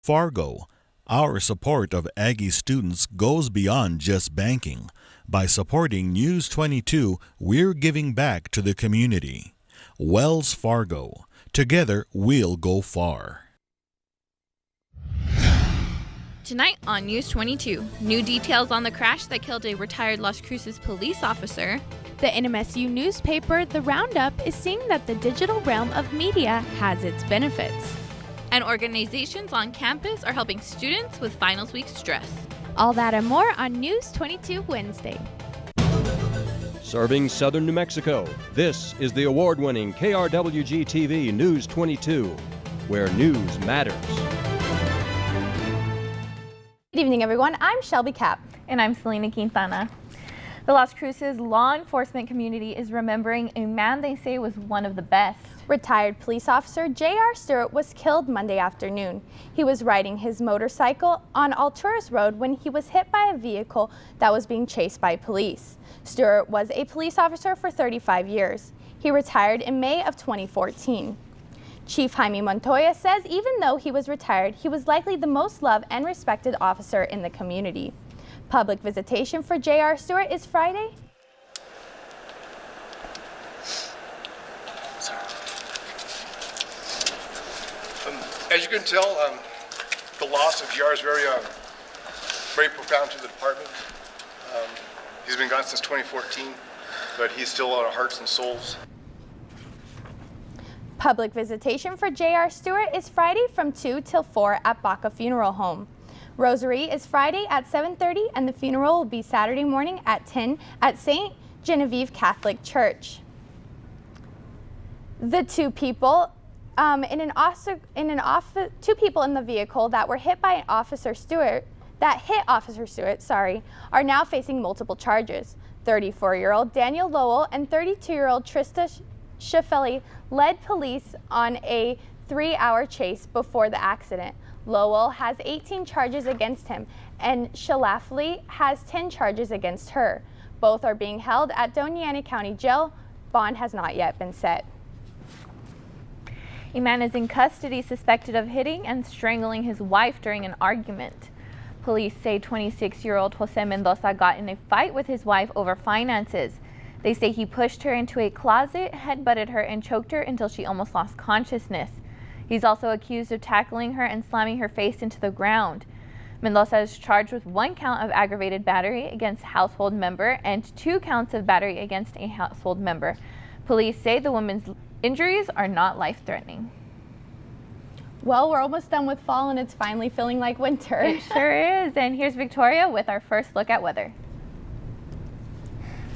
Fargo, our support of Aggie students goes beyond just banking. By supporting News22, we're giving back to the community. Wells Fargo. Together, we'll go far. Tonight on News 22, new details on the crash that killed a retired Las Cruces police officer. The NMSU newspaper, The Roundup, is seeing that the digital realm of media has its benefits. And organizations on campus are helping students with finals week stress. All that and more on News 22 Wednesday. Serving southern New Mexico, this is the award-winning KRWG-TV News 22, where news matters. Good evening, everyone. I'm Shelby Kapp. And I'm Selena Quintana. The Las Cruces law enforcement community is remembering a man they say was one of the best. Retired police officer J.R. Stewart was killed Monday afternoon. He was riding his motorcycle on Alturas Road when he was hit by a vehicle that was being chased by police. Stewart was a police officer for 35 years. He retired in May of 2014. Chief Jaime Montoya says even though he was retired, he was likely the most loved and respected officer in the community. Public visitation for J.R. Stewart is Friday. As you can tell, the loss of J.R. is very profound to the department. He's been gone since 2014, but he's still on our hearts and souls. Public visitation for J.R. Stewart is Friday from 2 till 4 at Baca Funeral Home. Rosary is Friday at 7:30 and the funeral will be Saturday morning at 10 at St. Genevieve Catholic Church. The two people two people in the vehicle that were hit by Officer Stewart, are now facing multiple charges. 34-year-old Daniel Lowell and 32-year-old Trista Schiffelli led police on a 3-hour chase before the accident. Lowell has 18 charges against him and Schiffelli has 10 charges against her. Both are being held at Doña Ana County Jail. Bond has not yet been set. A man is in custody suspected of hitting and strangling his wife during an argument. Police say 26-year-old Jose Mendoza got in a fight with his wife over finances. They say he pushed her into a closet, headbutted her, and choked her until she almost lost consciousness. He's also accused of tackling her and slamming her face into the ground. Mendoza is charged with 1 count of aggravated battery against household member and 2 counts of battery against a household member. Police say the woman's injuries are not life-threatening. Well, we're almost done with fall and it's finally feeling like winter. It sure is. And here's Victoria with our first look at weather.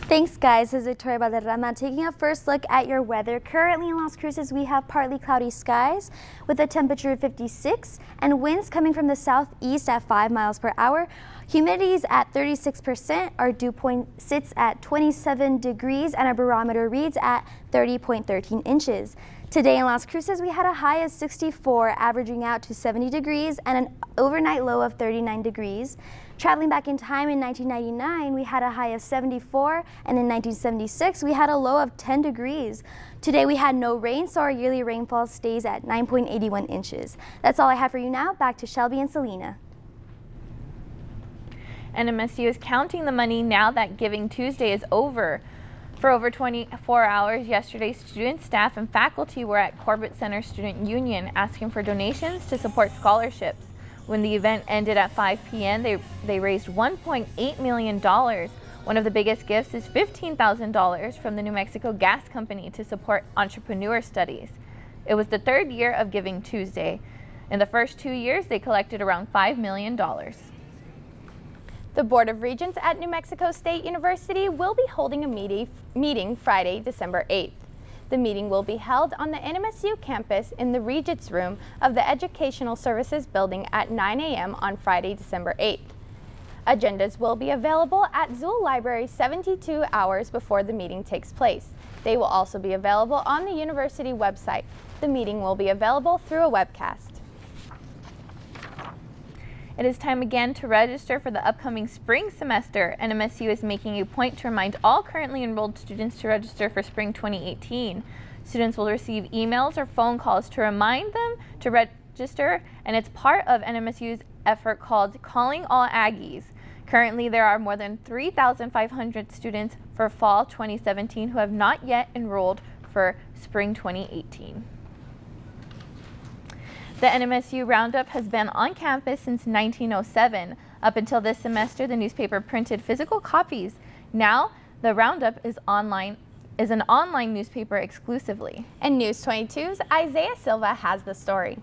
Thanks, guys. This is Victoria Valderrama taking a first look at your weather. Currently in Las Cruces, we have partly cloudy skies with a temperature of 56 and winds coming from the southeast at 5 miles per hour. Humidity is at 36%. Our dew point sits at 27 degrees and our barometer reads at 30.13 inches. Today in Las Cruces, we had a high of 64, averaging out to 70 degrees and an overnight low of 39 degrees. Traveling back in time, in 1999, we had a high of 74, and in 1976, we had a low of 10 degrees. Today, we had no rain, so our yearly rainfall stays at 9.81 inches. That's all I have for you now. Back to Shelby and Selena. NMSU is counting the money now that Giving Tuesday is over. For over 24 hours yesterday, students, staff, and faculty were at Corbett Center Student Union asking for donations to support scholarships. When the event ended at 5 p.m., they raised $1.8 million. One of the biggest gifts is $15,000 from the New Mexico Gas Company to support entrepreneur studies. It was the 3rd year of Giving Tuesday. In the first 2 years, they collected around $5 million. The Board of Regents at New Mexico State University will be holding a meeting Friday, December 8th. The meeting will be held on the NMSU campus in the Regents Room of the Educational Services Building at 9 a.m. on Friday, December 8th. Agendas will be available at Zool Library 72 hours before the meeting takes place. They will also be available on the university website. The meeting will be available through a webcast. It is time again to register for the upcoming spring semester. NMSU is making a point to remind all currently enrolled students to register for spring 2018. Students will receive emails or phone calls to remind them to register, and it's part of NMSU's effort called Calling All Aggies. Currently, there are more than 3,500 students for fall 2017 who have not yet enrolled for spring 2018. The NMSU Roundup has been on campus since 1907. Up until this semester, the newspaper printed physical copies. Now, the Roundup is an online newspaper exclusively. And News22's Isaiah Silva has the story.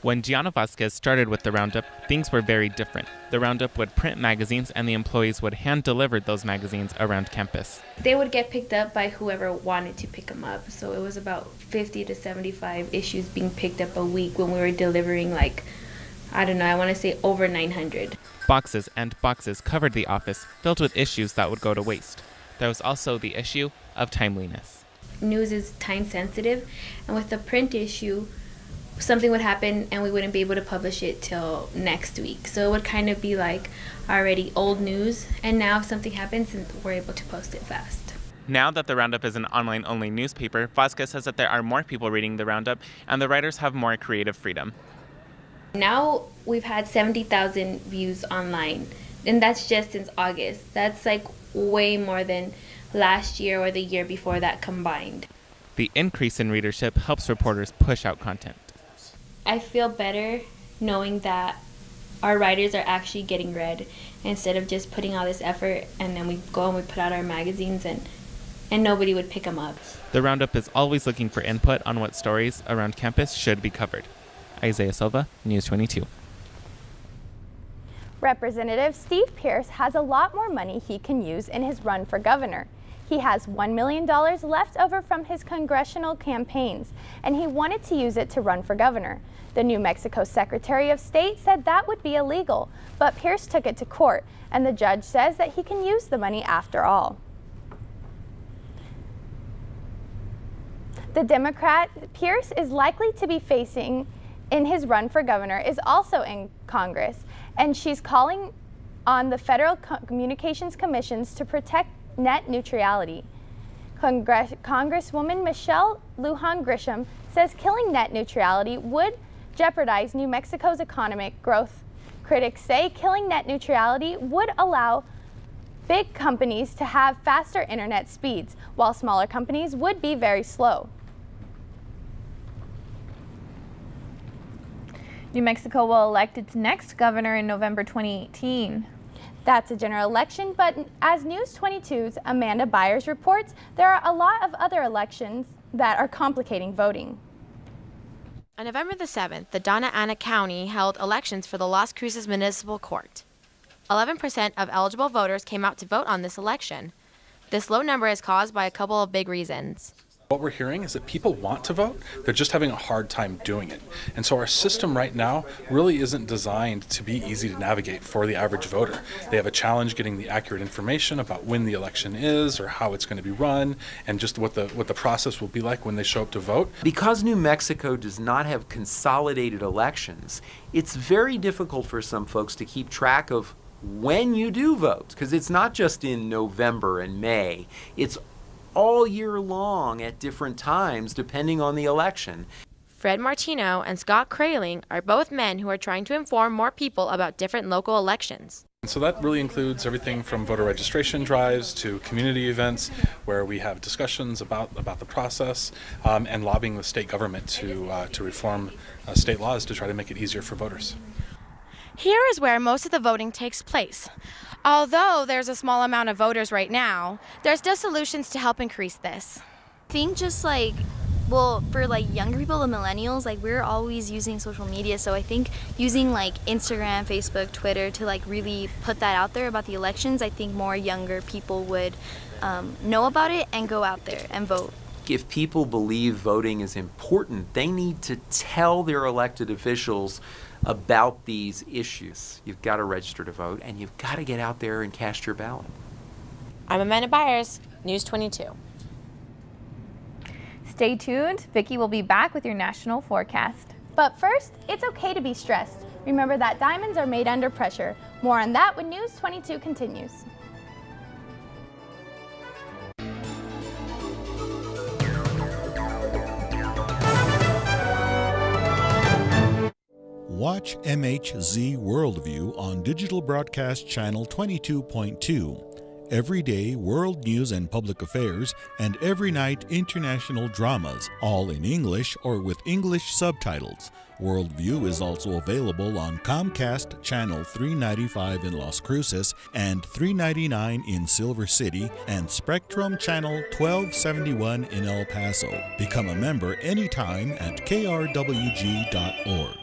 When Gianna Vasquez started with the Roundup, things were very different. The Roundup would print magazines and the employees would hand-deliver those magazines around campus. They would get picked up by whoever wanted to pick them up. So it was about 50 to 75 issues being picked up a week when we were delivering I want to say over 900. Boxes and boxes covered the office, filled with issues that would go to waste. There was also the issue of timeliness. News is time sensitive, and with the print issue, something would happen and we wouldn't be able to publish it till next week. So it would kind of be like already old news, and now if something happens, we're able to post it fast. Now that the Roundup is an online-only newspaper, Vasquez says that there are more people reading the Roundup and the writers have more creative freedom. Now we've had 70,000 views online, and that's just since August. That's way more than last year or the year before that combined. The increase in readership helps reporters push out content. I feel better knowing that our writers are actually getting read instead of just putting all this effort and then we go and we put out our magazines and nobody would pick them up. The Roundup is always looking for input on what stories around campus should be covered. Isaiah Silva, News22. Representative Steve Pierce has a lot more money he can use in his run for governor. He has $1 million left over from his congressional campaigns, and he wanted to use it to run for governor. The New Mexico Secretary of State said that would be illegal, but Pierce took it to court, and the judge says that he can use the money after all. The Democrat Pierce is likely to be facing in his run for governor is also in Congress, and she's calling on the Federal Communications Commissions to protect net neutrality. Congresswoman Michelle Lujan Grisham says killing net neutrality would jeopardize New Mexico's economic growth. Critics say killing net neutrality would allow big companies to have faster internet speeds, while smaller companies would be very slow. New Mexico will elect its next governor in November 2018. That's a general election, but as News22's Amanda Byers reports, there are a lot of other elections that are complicating voting. On November the 7th, the Donna Ana County held elections for the Las Cruces Municipal Court. 11% of eligible voters came out to vote on this election. This low number is caused by a couple of big reasons. What we're hearing is that people want to vote, they're just having a hard time doing it. And so our system right now really isn't designed to be easy to navigate for the average voter. They have a challenge getting the accurate information about when the election is or how it's going to be run and just what the process will be like when they show up to vote. Because New Mexico does not have consolidated elections, it's very difficult for some folks to keep track of when you do vote, because it's not just in November and May, it's all year long at different times depending on the election. Fred Martino and Scott Kraling are both men who are trying to inform more people about different local elections. And so that really includes everything from voter registration drives to community events where we have discussions about the process and lobbying the state government to reform state laws to try to make it easier for voters. Here is where most of the voting takes place. Although there's a small amount of voters right now, there's still solutions to help increase this. I think just for younger people, the millennials, we're always using social media, so I think using Instagram, Facebook, Twitter to really put that out there about the elections, I think more younger people would know about it and go out there and vote. If people believe voting is important, they need to tell their elected officials about these issues. You've got to register to vote, and you've got to get out there and cast your ballot. I'm Amanda Byers, News22. Stay tuned. Vicki will be back with your national forecast. But first, it's okay to be stressed. Remember that diamonds are made under pressure. More on that when News22 continues. Watch MHZ Worldview on Digital Broadcast Channel 22.2. Every day, world news and public affairs, and every night, international dramas, all in English or with English subtitles. Worldview is also available on Comcast Channel 395 in Las Cruces and 399 in Silver City and Spectrum Channel 1271 in El Paso. Become a member anytime at krwg.org.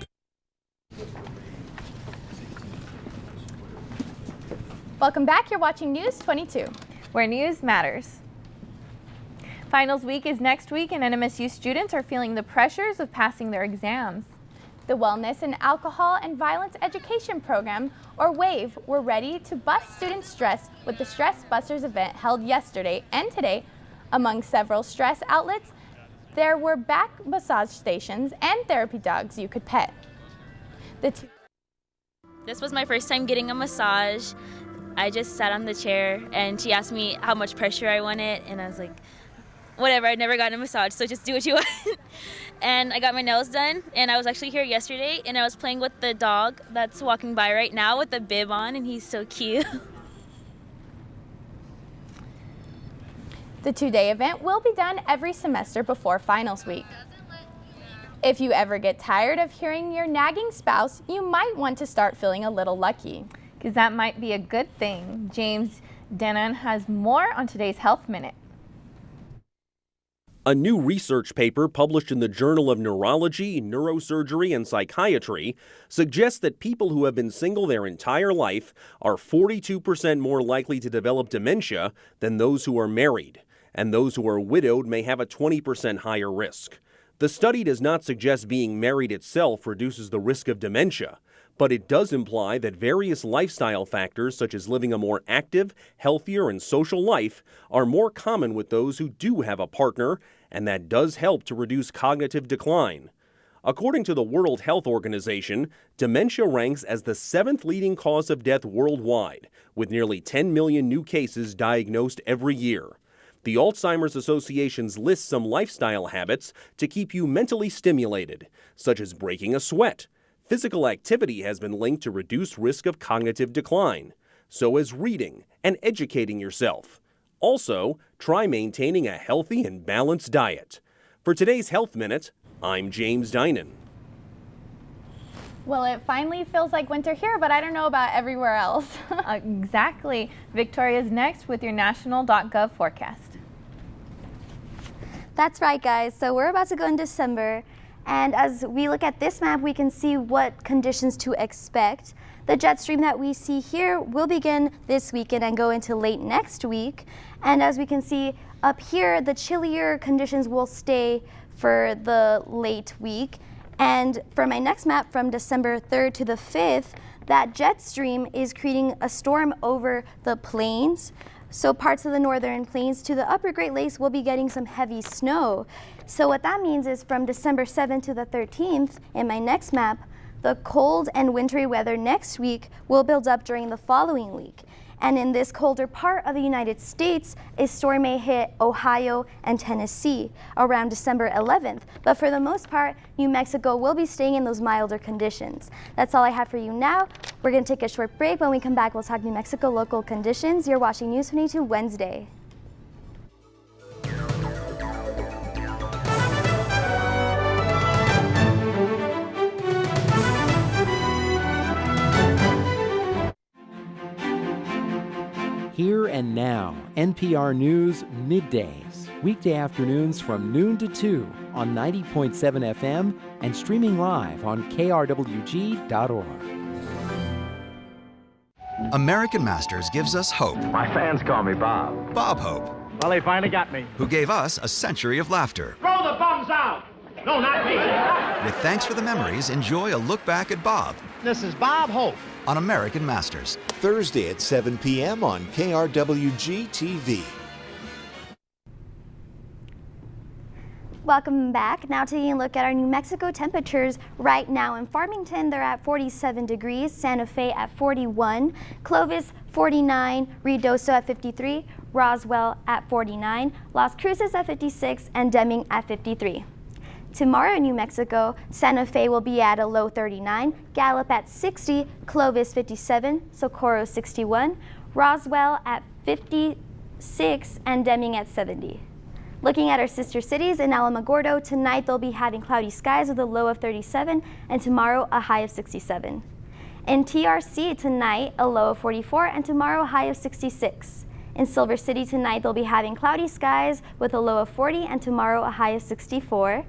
Welcome back. You're watching News 22, where news matters. Finals week is next week, and NMSU students are feeling the pressures of passing their exams. The Wellness and Alcohol and Violence Education Program, or WAVE, were ready to bust students' stress with the Stress Busters event held yesterday and today. Among several stress outlets, there were back massage stations and therapy dogs you could pet. This was my first time getting a massage. I just sat on the chair and she asked me how much pressure I wanted, and I was like, whatever, I've never gotten a massage, so just do what you want. And I got my nails done, and I was actually here yesterday, and I was playing with the dog that's walking by right now with the bib on, and he's so cute. The two-day event will be done every semester before finals week. If you ever get tired of hearing your nagging spouse, you might want to start feeling a little lucky. Because that might be a good thing. James Denon has more on today's Health Minute. A new research paper published in the Journal of Neurology, Neurosurgery, and Psychiatry suggests that people who have been single their entire life are 42% more likely to develop dementia than those who are married, and those who are widowed may have a 20% higher risk. The study does not suggest being married itself reduces the risk of dementia, but it does imply that various lifestyle factors such as living a more active, healthier, and social life are more common with those who do have a partner, and that does help to reduce cognitive decline. According to the World Health Organization, dementia ranks as the 7th leading cause of death worldwide, with nearly 10 million new cases diagnosed every year. The Alzheimer's Association's lists some lifestyle habits to keep you mentally stimulated, such as breaking a sweat. Physical activity has been linked to reduced risk of cognitive decline, so is reading and educating yourself. Also, try maintaining a healthy and balanced diet. For today's Health Minute, I'm James Dinan. Well, it finally feels like winter here, but I don't know about everywhere else. Exactly. Victoria's next with your national.gov forecast. That's right, guys. So we're about to go in December. And as we look at this map, we can see what conditions to expect. The jet stream that we see here will begin this weekend and go into late next week. And as we can see up here, the chillier conditions will stay for the late week. And for my next map from December 3rd to the 5th, that jet stream is creating a storm over the plains. So parts of the northern plains to the upper Great Lakes will be getting some heavy snow. So what that means is from December 7th to the 13th, in my next map, the cold and wintry weather next week will build up during the following week. And in this colder part of the United States, a storm may hit Ohio and Tennessee around December 11th. But for the most part, New Mexico will be staying in those milder conditions. That's all I have for you now. We're going to take a short break. When we come back, we'll talk New Mexico local conditions. You're watching News 22 Wednesday. Here and now, NPR News middays, weekday afternoons from noon to 2 on 90.7 FM and streaming live on KRWG.org. American Masters gives us hope. My fans call me Bob. Bob Hope. Well, they finally got me. Who gave us a century of laughter. Throw the bums out! No, not me. With Thanks for the Memories, enjoy a look back at Bob. This is Bob Hope. On American Masters. Thursday at 7 p.m. on KRWG-TV. Welcome back. Now taking a look at our New Mexico temperatures right now. In Farmington, they're at 47 degrees, Santa Fe at 41, Clovis 49, Ruidoso at 53, Roswell at 49, Las Cruces at 56, and Deming at 53. Tomorrow in New Mexico, Santa Fe will be at a low 39, Gallup at 60, Clovis 57, Socorro 61, Roswell at 56, and Deming at 70. Looking at our sister cities, in Alamogordo, tonight they'll be having cloudy skies with a low of 37, and tomorrow a high of 67. In TRC tonight, a low of 44, and tomorrow a high of 66. In Silver City tonight, they'll be having cloudy skies with a low of 40, and tomorrow a high of 64.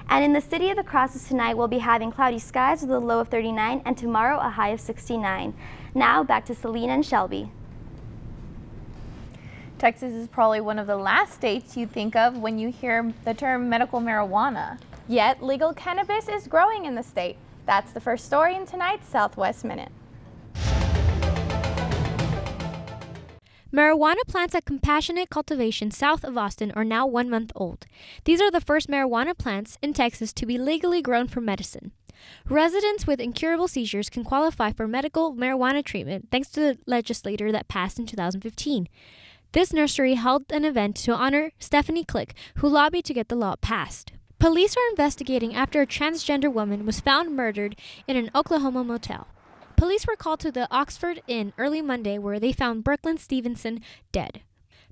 And in the City of the Crosses tonight, we'll be having cloudy skies with a low of 39, and tomorrow a high of 69. Now back to Selena and Shelby. Texas is probably one of the last states you think of when you hear the term medical marijuana. Yet, legal cannabis is growing in the state. That's the first story in tonight's Southwest Minute. Marijuana plants at Compassionate Cultivation south of Austin are now 1 month old. These are the first marijuana plants in Texas to be legally grown for medicine. Residents with incurable seizures can qualify for medical marijuana treatment thanks to the legislature that passed in 2015. This nursery held an event to honor Stephanie Click, who lobbied to get the law passed. Police are investigating after a transgender woman was found murdered in an Oklahoma motel. Police were called to the Oxford Inn early Monday where they found Brooklyn Stevenson dead.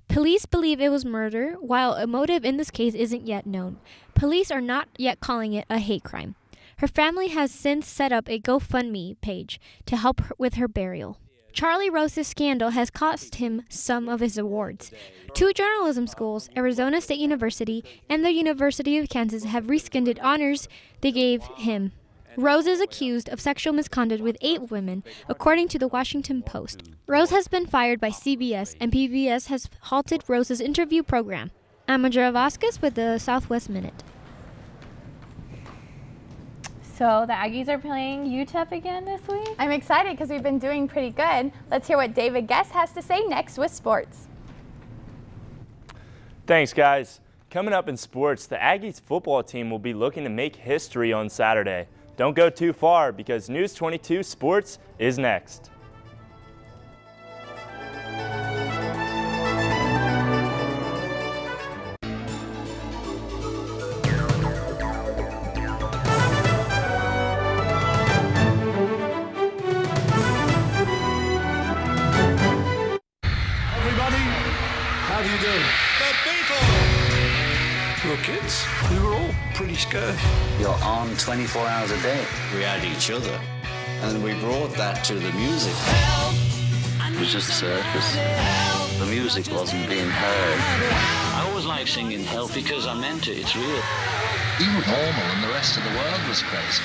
Police believe it was murder, while a motive in this case isn't yet known. Police are not yet calling it a hate crime. Her family has since set up a GoFundMe page to help her with her burial. Charlie Rose's scandal has cost him some of his awards. 2 journalism schools, Arizona State University and the University of Kansas, have rescinded honors they gave him. Rose is accused of sexual misconduct with 8 women, according to the Washington Post. Rose has been fired by CBS, and PBS has halted Rose's interview program. I'm Andrea Vasquez with the Southwest Minute. So the Aggies are playing UTEP again this week? I'm excited because we've been doing pretty good. Let's hear what David Guest has to say next with sports. Thanks, guys. Coming up in sports, the Aggies football team will be looking to make history on Saturday. Don't go too far because News 22 Sports is next. How do you do? The Beatles! Well, kids, we were all pretty scared. You're on 24 hours a day. We had each other. And we brought that to the music. It was just a circus. The music wasn't being heard. I always like singing Help because I meant it. It's real. You were normal and the rest of the world was crazy.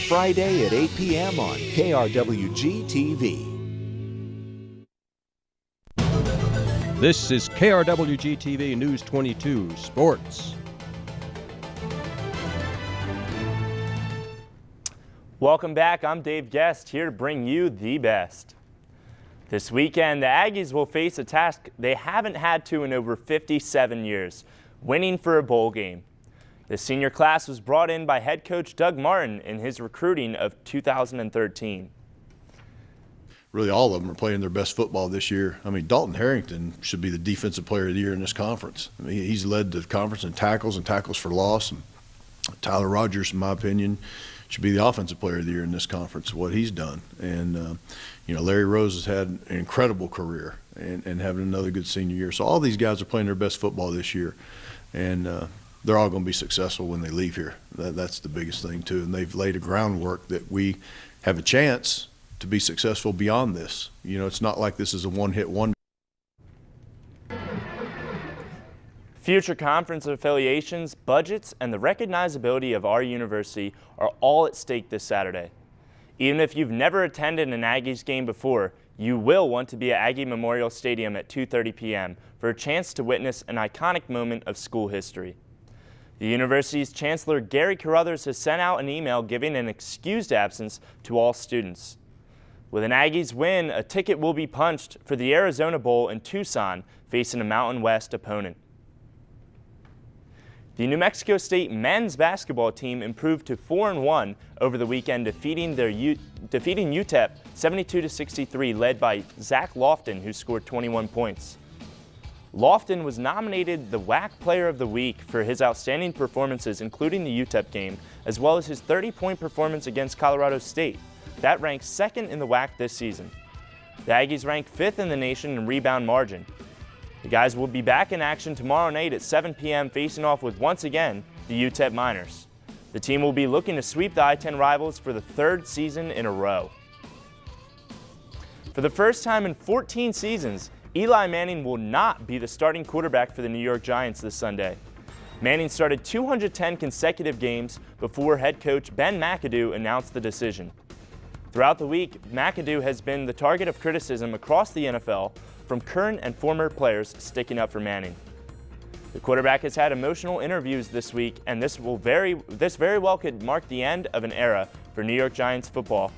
Friday at 8 p.m. on KRWG-TV. This is KRWG-TV News 22 Sports. Welcome back. I'm Dave Guest, here to bring you the best. This weekend, the Aggies will face a task they haven't had to in over 57 years, winning for a bowl game. The senior class was brought in by head coach Doug Martin in his recruiting of 2013. Really, all of them are playing their best football this year. I mean, Dalton Harrington should be the defensive player of the year in this conference. I mean, he's led the conference in tackles and tackles for loss. And Tyler Rogers, in my opinion, should be the offensive player of the year in this conference, what he's done. And, Larry Rose has had an incredible career and having another good senior year. So all these guys are playing their best football this year. And they're all going to be successful when they leave here. That's the biggest thing, too. And they've laid a groundwork that we have a chance to be successful beyond this. It's not like this is a one-hit wonder. Future conference affiliations, budgets, and the recognizability of our university are all at stake this Saturday. Even if you've never attended an Aggies game before, you will want to be at Aggie Memorial Stadium at 2:30 p.m. for a chance to witness an iconic moment of school history. The university's Chancellor Gary Carruthers has sent out an email giving an excused absence to all students. With an Aggies win, a ticket will be punched for the Arizona Bowl in Tucson, facing a Mountain West opponent. The New Mexico State men's basketball team improved to 4-1 over the weekend, defeating UTEP 72-63, led by Zach Lofton, who scored 21 points. Lofton was nominated the WAC Player of the Week for his outstanding performances, including the UTEP game, as well as his 30-point performance against Colorado State. That ranks second in the WAC this season. The Aggies rank 5th in the nation in rebound margin. The guys will be back in action tomorrow night at 7 p.m. facing off with, once again, the UTEP Miners. The team will be looking to sweep the I-10 rivals for the 3rd season in a row. For the first time in 14 seasons, Eli Manning will not be the starting quarterback for the New York Giants this Sunday. Manning started 210 consecutive games before head coach Ben McAdoo announced the decision. Throughout the week, McAdoo has been the target of criticism across the NFL from current and former players sticking up for Manning. The quarterback has had emotional interviews this week, and this very well could mark the end of an era for New York Giants football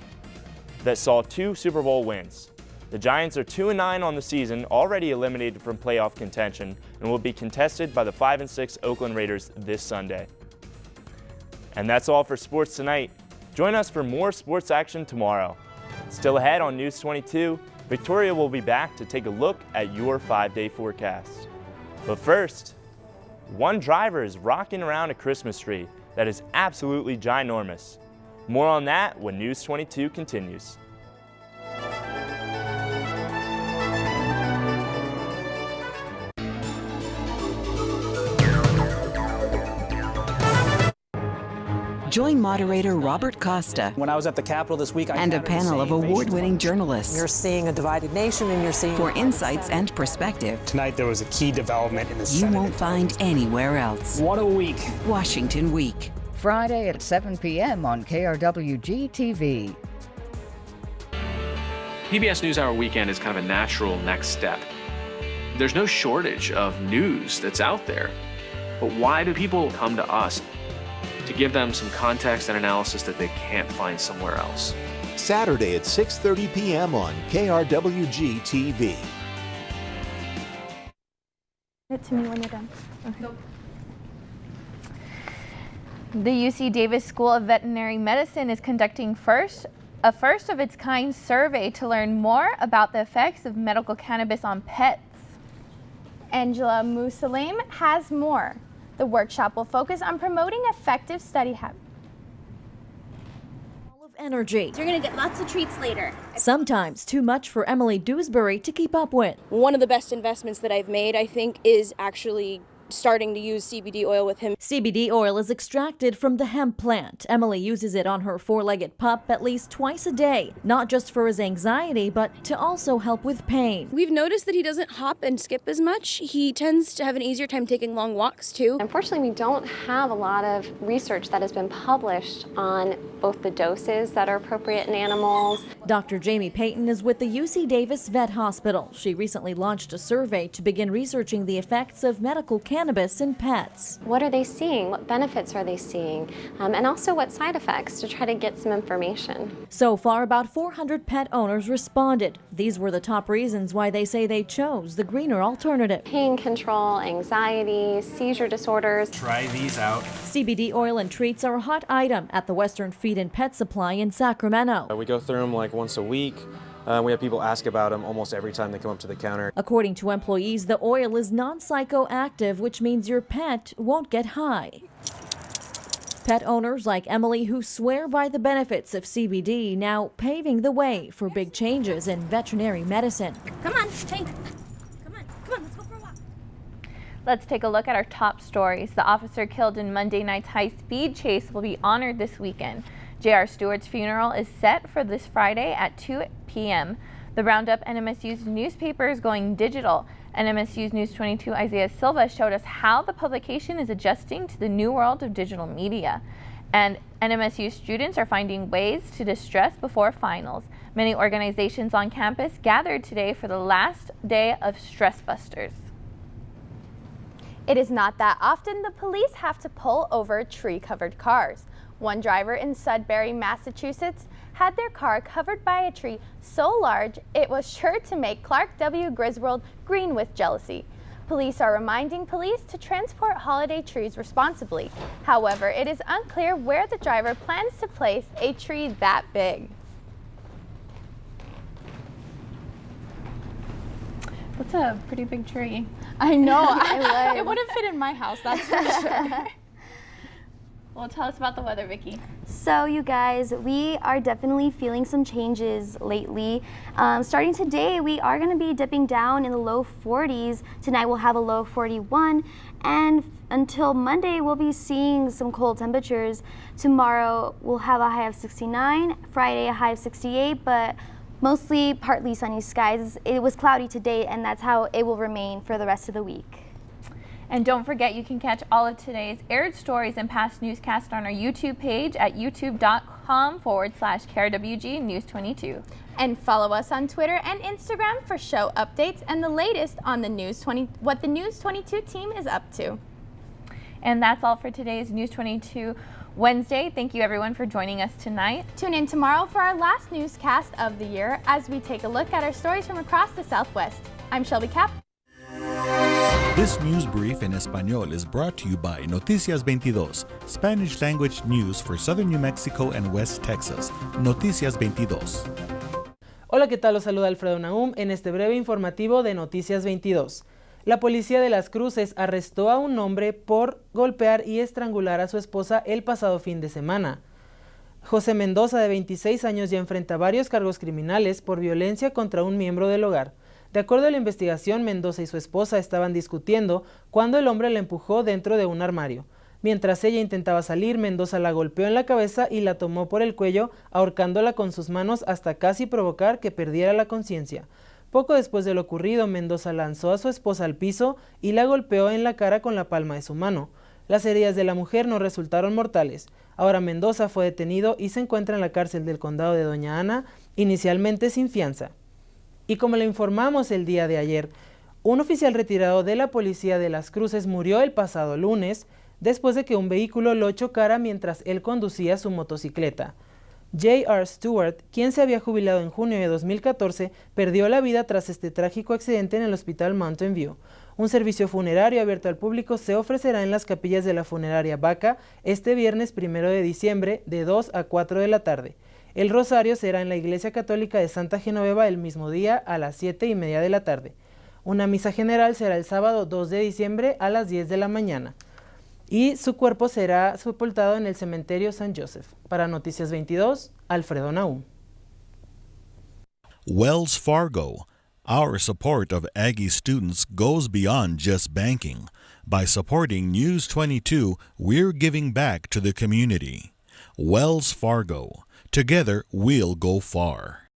that saw 2 Super Bowl wins. The Giants are 2-9 on the season, already eliminated from playoff contention, and will be contested by the 5-6 Oakland Raiders this Sunday. And that's all for sports tonight. Join us for more sports action tomorrow. Still ahead on News 22, Victoria will be back to take a look at your 5-day forecast. But first, one driver is rocking around a Christmas tree that is absolutely ginormous. More on that when News 22 continues. Join moderator Robert Costa. When I was at the Capitol this week, and a panel of award-winning journalists. You're seeing a divided nation, and you're seeing for insights and perspective. Tonight there was a key development in the Senate. You won't find anywhere else. What a week. Washington Week. Friday at 7 p.m. on KRWG-TV. PBS NewsHour Weekend is kind of a natural next step. There's no shortage of news that's out there, but why do people come to us? To give them some context and analysis that they can't find somewhere else. Saturday at 6:30 p.m. on KRWG-TV. It to me when you're done. Okay. The UC Davis School of Veterinary Medicine is conducting a first of its kind survey to learn more about the effects of medical cannabis on pets. Angela Musalim has more. The workshop will focus on promoting effective study habits. Energy. So you're going to get lots of treats later. Sometimes too much for Emily Dewsbury to keep up with. One of the best investments that I've made, I think, is actually starting to use CBD oil with him. CBD oil is extracted from the hemp plant. Emily uses it on her 4-legged pup at least twice a day, not just for his anxiety, but to also help with pain. We've noticed that he doesn't hop and skip as much. He tends to have an easier time taking long walks, too. Unfortunately, we don't have a lot of research that has been published on both the doses that are appropriate in animals. Dr. Jamie Payton is with the UC Davis Vet Hospital. She recently launched a survey to begin researching the effects of medical cannabis in pets. What are they seeing? What benefits are they seeing? And also what side effects, to try to get some information. So far, about 400 pet owners responded. These were the top reasons why they say they chose the greener alternative. Pain control, anxiety, seizure disorders. Try these out. CBD oil and treats are a hot item at the Western Feed and Pet Supply in Sacramento. We go through them like once a week. We have people ask about them almost every time they come up to the counter. According to employees, the oil is non-psychoactive, which means your pet won't get high. Pet owners like Emily, who swear by the benefits of CBD, now paving the way for big changes in veterinary medicine. Come on, hey. Come on, let's go for a walk. Let's take a look at our top stories. The officer killed in Monday night's high-speed chase will be honored this weekend. J.R. Stewart's funeral is set for this Friday at 2 p.m. The Roundup NMSU's newspaper is going digital. NMSU's News22 Isaiah Silva showed us how the publication is adjusting to the new world of digital media. And NMSU students are finding ways to distress before finals. Many organizations on campus gathered today for the last day of Stress Busters. It is not that often the police have to pull over tree-covered cars. One driver in Sudbury, Massachusetts, had their car covered by a tree so large it was sure to make Clark W. Griswold green with jealousy. Police are reminding police to transport holiday trees responsibly. However, it is unclear where the driver plans to place a tree that big. That's a pretty big tree. I know. It It wouldn't fit in my house, that's for sure. Well, tell us about the weather, Vicky. So you guys, we are definitely feeling some changes lately. Starting today, we are going to be dipping down in the low 40s. Tonight we'll have a low 41, and until Monday we'll be seeing some cold temperatures. Tomorrow we'll have a high of 69, Friday a high of 68, but mostly partly sunny skies. It was cloudy today, and that's how it will remain for the rest of the week. And don't forget, you can catch all of today's aired stories and past newscasts on our YouTube page at youtube.com/KRWG News22. And follow us on Twitter and Instagram for show updates and the latest on the what the News22 team is up to. And that's all for today's News22 Wednesday. Thank you everyone for joining us tonight. Tune in tomorrow for our last newscast of the year as we take a look at our stories from across the Southwest. I'm Shelby Cap. This news brief in Español is brought to you by Noticias 22, Spanish language news for southern New Mexico and West Texas. Noticias 22. Hola, ¿qué tal? Los saluda Alfredo Nahum en este breve informativo de Noticias 22. La policía de Las Cruces arrestó a un hombre por golpear y estrangular a su esposa el pasado fin de semana. José Mendoza, de 26 años, ya enfrenta varios cargos criminales por violencia contra un miembro del hogar. De acuerdo a la investigación, Mendoza y su esposa estaban discutiendo cuando el hombre la empujó dentro de un armario. Mientras ella intentaba salir, Mendoza la golpeó en la cabeza y la tomó por el cuello, ahorcándola con sus manos hasta casi provocar que perdiera la conciencia. Poco después de lo ocurrido, Mendoza lanzó a su esposa al piso y la golpeó en la cara con la palma de su mano. Las heridas de la mujer no resultaron mortales. Ahora Mendoza fue detenido y se encuentra en la cárcel del condado de Doña Ana, inicialmente sin fianza. Y como le informamos el día de ayer, un oficial retirado de la policía de Las Cruces murió el pasado lunes después de que un vehículo lo chocara mientras él conducía su motocicleta. J.R. Stewart, quien se había jubilado en junio de 2014, perdió la vida tras este trágico accidente en el hospital Mountain View. Un servicio funerario abierto al público se ofrecerá en las capillas de la funeraria Vaca este viernes 1 de diciembre de 2 a 4 de la tarde. El rosario será en la Iglesia Católica de Santa Genoveva el mismo día a las 7:30 de la tarde. Una misa general será el sábado 2 de diciembre a las 10 de la mañana. Y su cuerpo será sepultado en el cementerio San Joseph. Para Noticias 22, Alfredo Nahum. Wells Fargo. Our support of Aggie students goes beyond just banking. By supporting News 22, we're giving back to the community. Wells Fargo. Together, we'll go far.